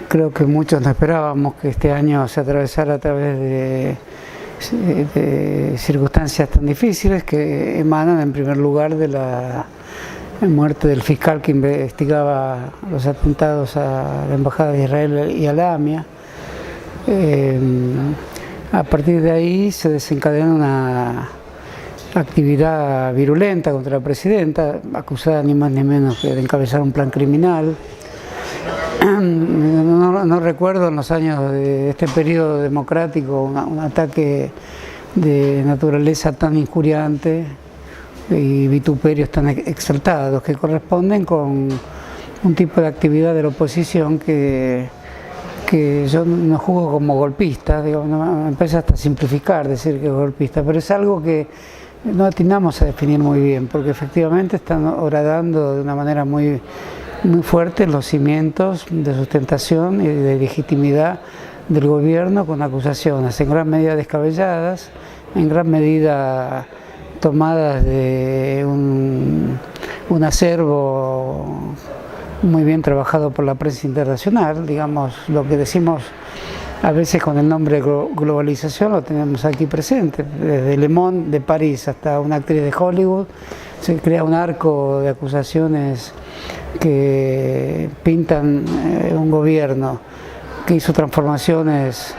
Creo que muchos no esperábamos que este año se atravesara a través de circunstancias tan difíciles que emanan en primer lugar de la muerte del fiscal que investigaba los atentados a la Embajada de Israel y a la AMIA. A partir de ahí se desencadenó una actividad virulenta contra la presidenta, acusada ni más ni menos que de encabezar un plan criminal. No recuerdo en los años de este periodo democrático un ataque de naturaleza tan injuriante y vituperios tan exaltados, que corresponden con un tipo de actividad de la oposición que yo no juzgo como golpista, digo, me empieza hasta a simplificar decir que es golpista, pero es algo que no atinamos a definir muy bien, porque efectivamente están horadando de una manera muy fuerte los cimientos de sustentación y de legitimidad del gobierno, con acusaciones en gran medida descabelladas, en gran medida tomadas de un acervo muy bien trabajado por la prensa internacional. Digamos, lo que decimos a veces con el nombre globalización lo tenemos aquí presente, desde Le Monde de París hasta una actriz de Hollywood. Se crea un arco de acusaciones que pintan un gobierno que hizo transformaciones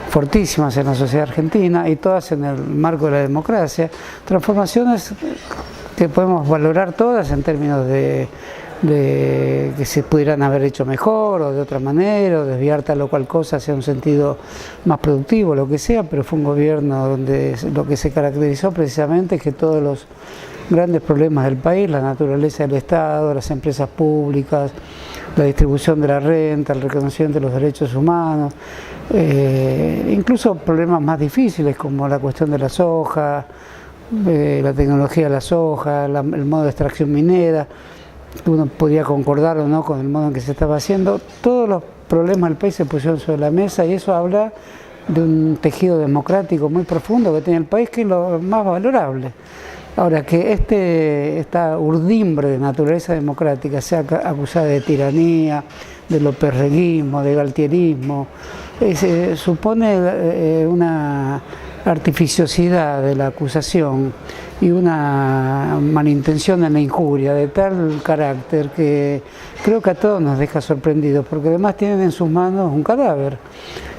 fortísimas en la sociedad argentina, y todas en el marco de la democracia, transformaciones que podemos valorar todas en términos de que se pudieran haber hecho mejor o de otra manera, o desviar tal o cual cosa hacia un sentido más productivo, lo que sea, pero fue un gobierno donde lo que se caracterizó precisamente es que todos los grandes problemas del país, la naturaleza del Estado, las empresas públicas, la distribución de la renta, el reconocimiento de los derechos humanos, incluso problemas más difíciles como la cuestión de la soja, la tecnología de la soja, el modo de extracción minera, que uno podía concordar o no con el modo en que se estaba haciendo. Todos los problemas del país se pusieron sobre la mesa, y eso habla de un tejido democrático muy profundo que tiene el país, que es lo más valorable. Ahora, que esta urdimbre de naturaleza democrática sea acusada de tiranía, de loperreguismo, de galtierismo, supone una artificiosidad de la acusación y una malintención en la injuria de tal carácter que creo que a todos nos deja sorprendidos, porque además tienen en sus manos un cadáver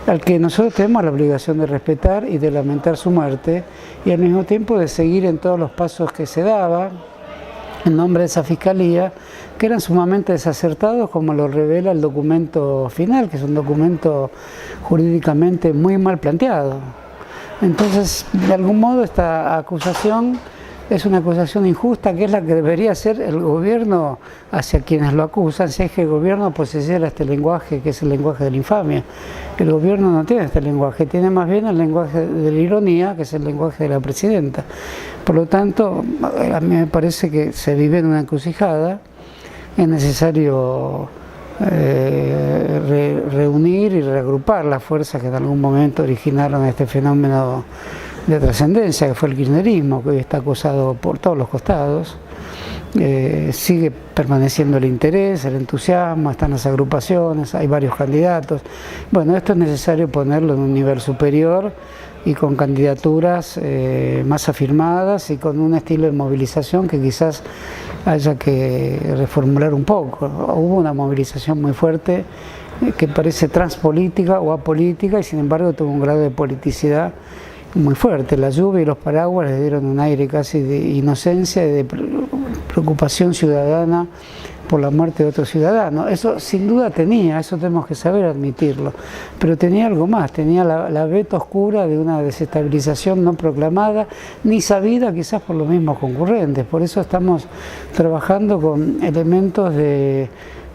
al que nosotros tenemos la obligación de respetar y de lamentar su muerte, y al mismo tiempo de seguir en todos los pasos que se daban en nombre de esa fiscalía, que eran sumamente desacertados, como lo revela el documento final, que es un documento jurídicamente muy mal planteado. Entonces, de algún modo, esta acusación es una acusación injusta, que es la que debería hacer el gobierno hacia quienes lo acusan, si es que el gobierno poseyera este lenguaje, que es el lenguaje de la infamia. El gobierno no tiene este lenguaje, tiene más bien el lenguaje de la ironía, que es el lenguaje de la presidenta. Por lo tanto, a mí me parece que se vive en una encrucijada. Es necesario reunir y reagrupar las fuerzas que en algún momento originaron este fenómeno de trascendencia, que fue el kirchnerismo, que hoy está acosado por todos los costados. Sigue permaneciendo el interés, el entusiasmo, están las agrupaciones, hay varios candidatos. Bueno, esto es necesario ponerlo en un nivel superior y con candidaturas más afirmadas y con un estilo de movilización que quizás haya que reformular un poco. Hubo una movilización muy fuerte que parece transpolítica o apolítica, y sin embargo tuvo un grado de politicidad muy fuerte. La lluvia y los paraguas le dieron un aire casi de inocencia y de preocupación ciudadana por la muerte de otro ciudadano. Eso sin duda tenía, eso tenemos que saber admitirlo, pero tenía algo más, tenía la veta oscura de una desestabilización no proclamada ni sabida, quizás por los mismos concurrentes. Por eso estamos trabajando con elementos de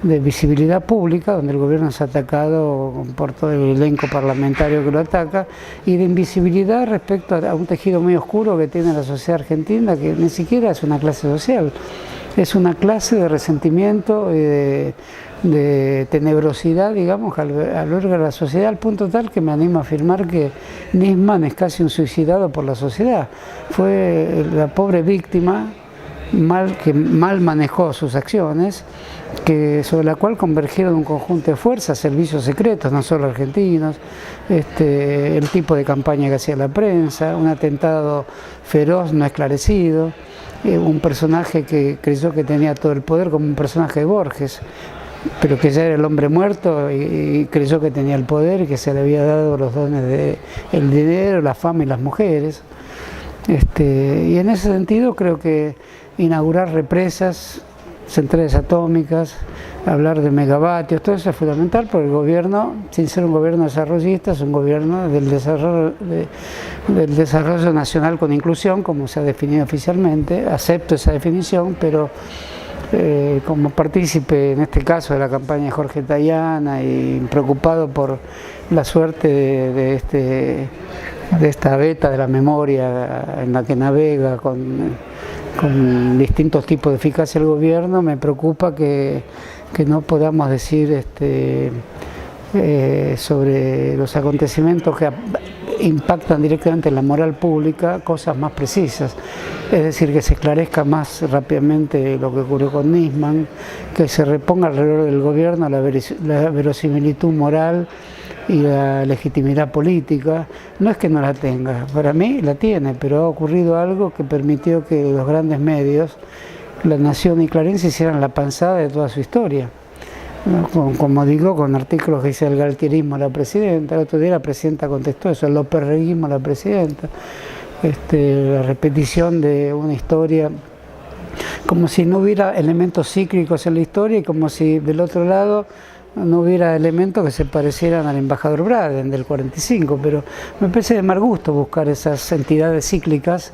visibilidad pública, donde el gobierno es atacado por todo el elenco parlamentario que lo ataca, y de invisibilidad respecto a un tejido muy oscuro que tiene la sociedad argentina, que ni siquiera es una clase social, es una clase de resentimiento y de tenebrosidad, digamos, que alberga la sociedad, al punto tal que me animo a afirmar que Nisman es casi un suicidado por la sociedad. Fue la pobre víctima que mal manejó sus acciones, sobre la cual convergieron un conjunto de fuerzas, servicios secretos, no solo argentinos, el tipo de campaña que hacía la prensa, un atentado feroz no esclarecido, un personaje que creyó que tenía todo el poder, como un personaje de Borges, pero que ya era el hombre muerto y creyó que tenía el poder y que se le había dado los dones del dinero, la fama y las mujeres. Y en ese sentido creo que inaugurar represas, centrales atómicas, hablar de megavatios, todo eso es fundamental, porque el gobierno, sin ser un gobierno desarrollista, es un gobierno del desarrollo nacional con inclusión, como se ha definido oficialmente. Acepto esa definición, pero como partícipe en este caso de la campaña de Jorge Tayana y preocupado por la suerte de esta beta de la memoria en la que navega con distintos tipos de eficacia el gobierno, me preocupa que no podamos decir sobre los acontecimientos que impactan directamente en la moral pública cosas más precisas, es decir, que se esclarezca más rápidamente lo que ocurrió con Nisman, que se reponga alrededor del gobierno la verosimilitud moral y la legitimidad política. No es que no la tenga, para mí la tiene, pero ha ocurrido algo que permitió que los grandes medios, La Nación y Clarín, se hicieran la panzada de toda su historia. Como digo, con artículos que dice el galtierismo a la presidenta, el otro día la presidenta contestó eso, el loperreguismo a la presidenta, la repetición de una historia, como si no hubiera elementos cíclicos en la historia y como si del otro lado no hubiera elementos que se parecieran al embajador Braden del 45, pero me parece de mal gusto buscar esas entidades cíclicas,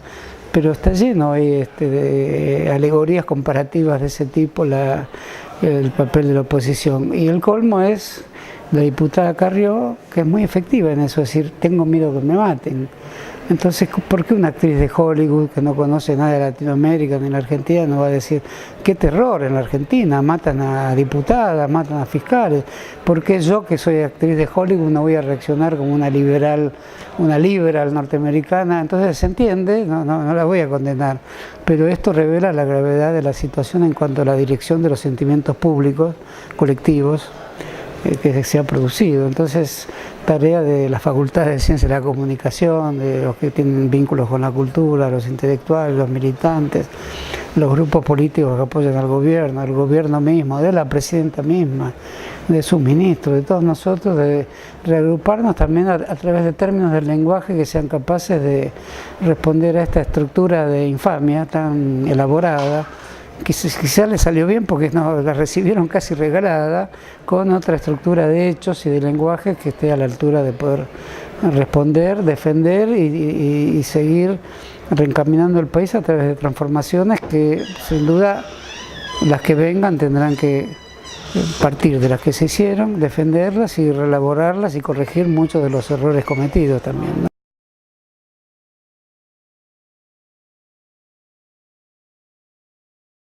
pero está lleno ahí de alegorías comparativas de ese tipo, el papel de la oposición. Y el colmo es la diputada Carrió, que es muy efectiva en eso, es decir, tengo miedo que me maten. Entonces, ¿por qué una actriz de Hollywood que no conoce nada de Latinoamérica ni la Argentina no va a decir qué terror en la Argentina, matan a diputadas, matan a fiscales? ¿Por qué yo, que soy actriz de Hollywood, no voy a reaccionar como una liberal norteamericana? Entonces se entiende, no la voy a condenar, pero esto revela la gravedad de la situación en cuanto a la dirección de los sentimientos públicos, colectivos, que se ha producido. Entonces, tarea de las facultades de Ciencia de la Comunicación, de los que tienen vínculos con la cultura, los intelectuales, los militantes, los grupos políticos que apoyan al gobierno, el gobierno mismo, de la presidenta misma, de sus ministros, de todos nosotros, de reagruparnos también a través de términos del lenguaje que sean capaces de responder a esta estructura de infamia tan elaborada, que quizás le salió bien porque la recibieron casi regalada, con otra estructura de hechos y de lenguaje que esté a la altura de poder responder, defender y seguir reencaminando el país a través de transformaciones que sin duda las que vengan tendrán que partir de las que se hicieron, defenderlas y reelaborarlas y corregir muchos de los errores cometidos también, ¿no?